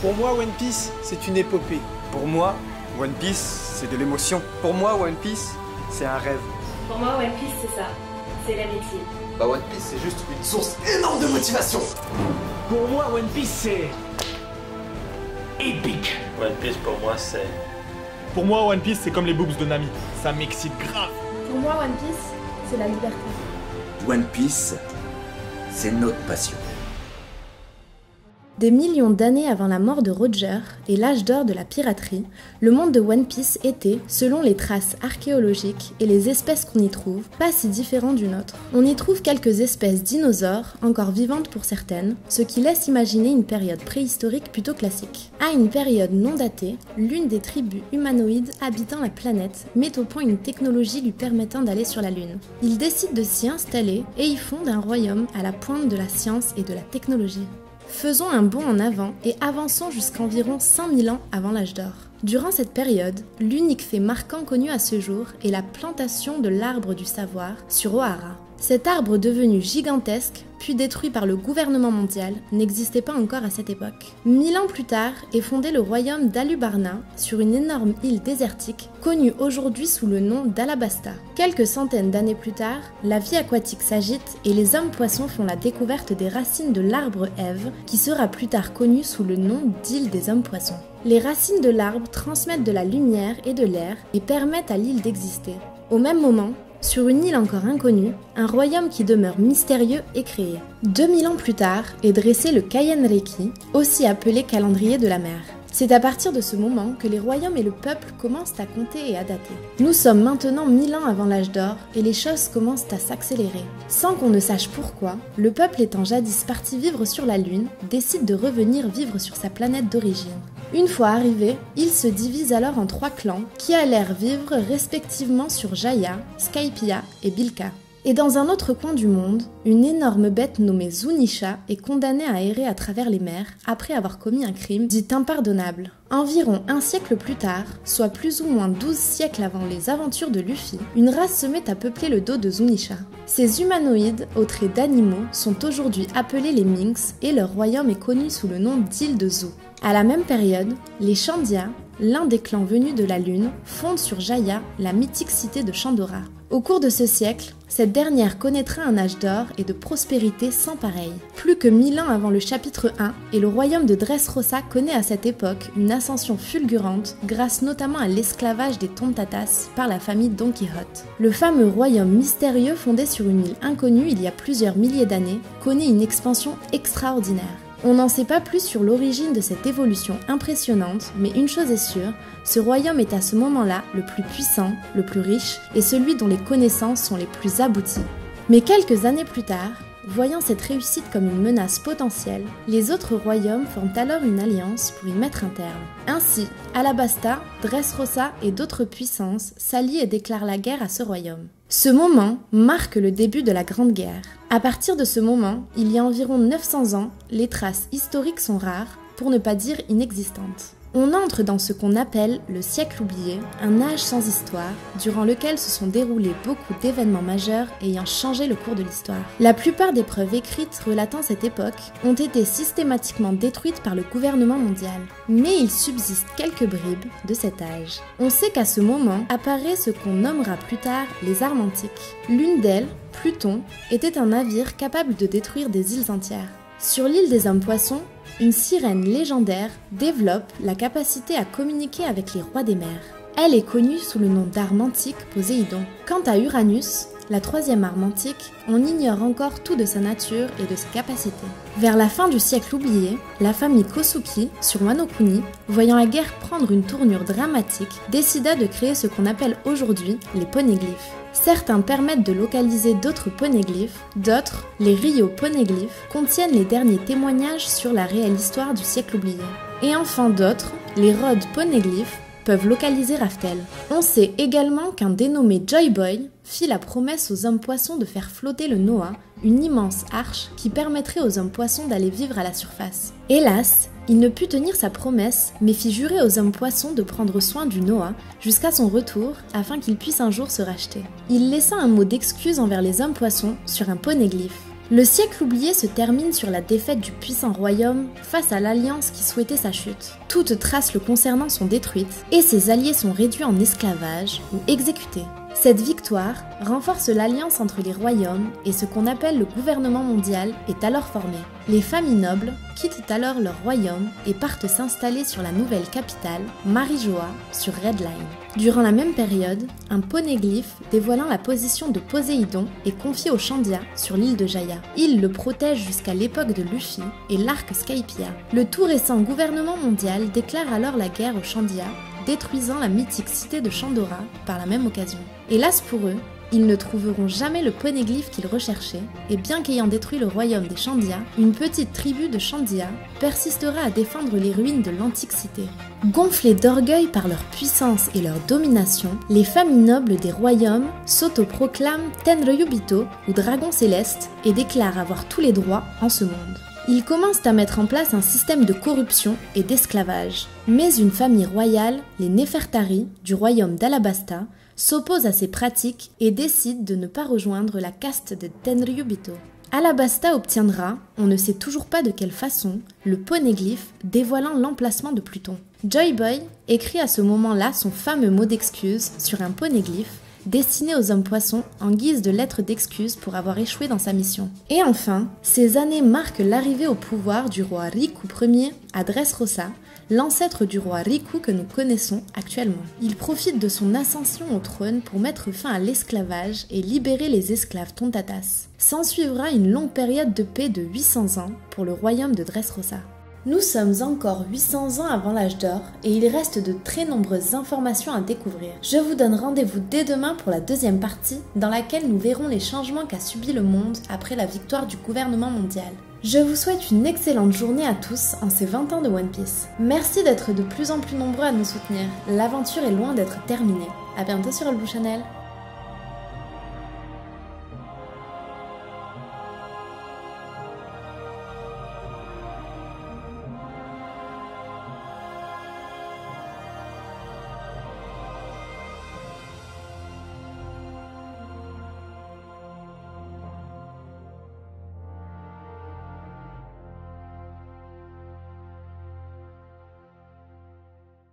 Pour moi, One Piece, c'est une épopée. Pour moi, One Piece, c'est de l'émotion. Pour moi, One Piece, c'est un rêve. Pour moi, One Piece, c'est ça. C'est l'amitié. Bah One Piece, c'est juste une source énorme de motivation. Pour moi, One Piece, c'est... épique. One Piece, pour moi, c'est... Pour moi, One Piece, c'est comme les boobs de Nami. Ça m'excite grave. Pour moi, One Piece, c'est la liberté. One Piece, c'est notre passion. Des millions d'années avant la mort de Roger et l'âge d'or de la piraterie, le monde de One Piece était, selon les traces archéologiques et les espèces qu'on y trouve, pas si différent du nôtre. On y trouve quelques espèces dinosaures, encore vivantes pour certaines, ce qui laisse imaginer une période préhistorique plutôt classique. À une période non datée, l'une des tribus humanoïdes habitant la planète met au point une technologie lui permettant d'aller sur la Lune. Ils décident de s'y installer et y fondent un royaume à la pointe de la science et de la technologie. Faisons un bond en avant et avançons jusqu'environ 5000 ans avant l'âge d'or. Durant cette période, l'unique fait marquant connu à ce jour est la plantation de l'arbre du savoir sur Ohara. Cet arbre devenu gigantesque, puis détruit par le gouvernement mondial, n'existait pas encore à cette époque. 1000 ans plus tard est fondé le royaume d'Alubarna sur une énorme île désertique, connue aujourd'hui sous le nom d'Alabasta. Quelques centaines d'années plus tard, la vie aquatique s'agite et les hommes-poissons font la découverte des racines de l'arbre Ève, qui sera plus tard connu sous le nom d'île des hommes-poissons. Les racines de l'arbre transmettent de la lumière et de l'air et permettent à l'île d'exister. Au même moment, sur une île encore inconnue, un royaume qui demeure mystérieux est créé. 2000 ans plus tard est dressé le Kaien-Reki, aussi appelé calendrier de la mer. C'est à partir de ce moment que les royaumes et le peuple commencent à compter et à dater. Nous sommes maintenant 1000 ans avant l'âge d'or et les choses commencent à s'accélérer. Sans qu'on ne sache pourquoi, le peuple étant jadis parti vivre sur la Lune, décide de revenir vivre sur sa planète d'origine. Une fois arrivé, il se divise alors en 3 clans qui allèrent vivre respectivement sur Jaya, Skypiea et Bilka. Et dans un autre coin du monde, une énorme bête nommée Zunisha est condamnée à errer à travers les mers après avoir commis un crime dit impardonnable. Environ un siècle plus tard, soit plus ou moins 12 siècles avant les aventures de Luffy, une race se met à peupler le dos de Zunisha. Ces humanoïdes, aux traits d'animaux, sont aujourd'hui appelés les Minks et leur royaume est connu sous le nom d'île de Zou. À la même période, les Chandia, l'un des clans venus de la Lune, fondent sur Jaya la mythique cité de Chandora. Au cours de ce siècle, cette dernière connaîtra un âge d'or et de prospérité sans pareil. Plus que 1000 ans avant le chapitre 1, et le royaume de Dressrosa connaît à cette époque une ascension fulgurante grâce notamment à l'esclavage des Tontatas par la famille Don Quijote. Le fameux royaume mystérieux fondé sur une île inconnue il y a plusieurs milliers d'années connaît une expansion extraordinaire. On n'en sait pas plus sur l'origine de cette évolution impressionnante, mais une chose est sûre, ce royaume est à ce moment-là le plus puissant, le plus riche et celui dont les connaissances sont les plus abouties. Mais quelques années plus tard, voyant cette réussite comme une menace potentielle, les autres royaumes forment alors une alliance pour y mettre un terme. Ainsi, Alabasta, Dressrosa et d'autres puissances s'allient et déclarent la guerre à ce royaume. Ce moment marque le début de la Grande Guerre. À partir de ce moment, il y a environ 900 ans, les traces historiques sont rares, pour ne pas dire inexistantes. On entre dans ce qu'on appelle le siècle oublié, un âge sans histoire, durant lequel se sont déroulés beaucoup d'événements majeurs ayant changé le cours de l'histoire. La plupart des preuves écrites relatant cette époque ont été systématiquement détruites par le gouvernement mondial. Mais il subsiste quelques bribes de cet âge. On sait qu'à ce moment apparaît ce qu'on nommera plus tard les armes antiques. L'une d'elles, Pluton, était un navire capable de détruire des îles entières. Sur l'île des hommes-poissons, une sirène légendaire développe la capacité à communiquer avec les rois des mers. Elle est connue sous le nom d'arme antique Poséidon. Quant à Uranus, la 3e arme antique, on ignore encore tout de sa nature et de ses capacités. Vers la fin du siècle oublié, la famille Kosuki, sur Wano Kuni, voyant la guerre prendre une tournure dramatique, décida de créer ce qu'on appelle aujourd'hui les poneglyphes. Certains permettent de localiser d'autres poneglyphes, d'autres, les Rio poneglyphes, contiennent les derniers témoignages sur la réelle histoire du siècle oublié. Et enfin d'autres, les Rhodes poneglyphes, peuvent localiser Raftel. On sait également qu'un dénommé Joy Boy fit la promesse aux hommes-poissons de faire flotter le Noah, une immense arche qui permettrait aux hommes-poissons d'aller vivre à la surface. Hélas, il ne put tenir sa promesse, mais fit jurer aux hommes-poissons de prendre soin du Noah jusqu'à son retour afin qu'il puisse un jour se racheter. Il laissa un mot d'excuse envers les hommes-poissons sur un poneglyphe. Le siècle oublié se termine sur la défaite du puissant royaume face à l'alliance qui souhaitait sa chute. Toutes traces le concernant sont détruites et ses alliés sont réduits en esclavage ou exécutés. Cette victoire renforce l'alliance entre les royaumes et ce qu'on appelle le gouvernement mondial est alors formé. Les familles nobles quittent alors leur royaume et partent s'installer sur la nouvelle capitale, Marijoa, sur Red Line. Durant la même période, un poneglyphe dévoilant la position de Poséidon est confié aux Chandia sur l'île de Jaya. Il le protège jusqu'à l'époque de Luffy et l'arc Skypiea. Le tout récent gouvernement mondial déclare alors la guerre aux Chandia, détruisant la mythique cité de Chandora par la même occasion. Hélas pour eux, ils ne trouveront jamais le poneglyphe qu'ils recherchaient, et bien qu'ayant détruit le royaume des Chandia, une petite tribu de Chandia persistera à défendre les ruines de l'antique cité. Gonflés d'orgueil par leur puissance et leur domination, les familles nobles des royaumes s'autoproclament Tenryubito ou Dragon Céleste et déclarent avoir tous les droits en ce monde. Ils commencent à mettre en place un système de corruption et d'esclavage. Mais une famille royale, les Nefertari, du royaume d'Alabasta, s'oppose à ces pratiques et décide de ne pas rejoindre la caste de Tenryubito. Alabasta obtiendra, on ne sait toujours pas de quelle façon, le poneglyphe dévoilant l'emplacement de Pluton. Joy Boy écrit à ce moment-là son fameux mot d'excuse sur un poneglyphe destiné aux hommes poissons en guise de lettre d'excuse pour avoir échoué dans sa mission. Et enfin, ces années marquent l'arrivée au pouvoir du roi Riku Ier à Dressrosa, l'ancêtre du roi Riku que nous connaissons actuellement. Il profite de son ascension au trône pour mettre fin à l'esclavage et libérer les esclaves Tontatas. S'ensuivra une longue période de paix de 800 ans pour le royaume de Dressrosa. Nous sommes encore 800 ans avant l'âge d'or et il reste de très nombreuses informations à découvrir. Je vous donne rendez-vous dès demain pour la deuxième partie dans laquelle nous verrons les changements qu'a subi le monde après la victoire du gouvernement mondial. Je vous souhaite une excellente journée à tous en ces 20 ans de One Piece. Merci d'être de plus en plus nombreux à nous soutenir. L'aventure est loin d'être terminée. À bientôt sur Olbou Channel.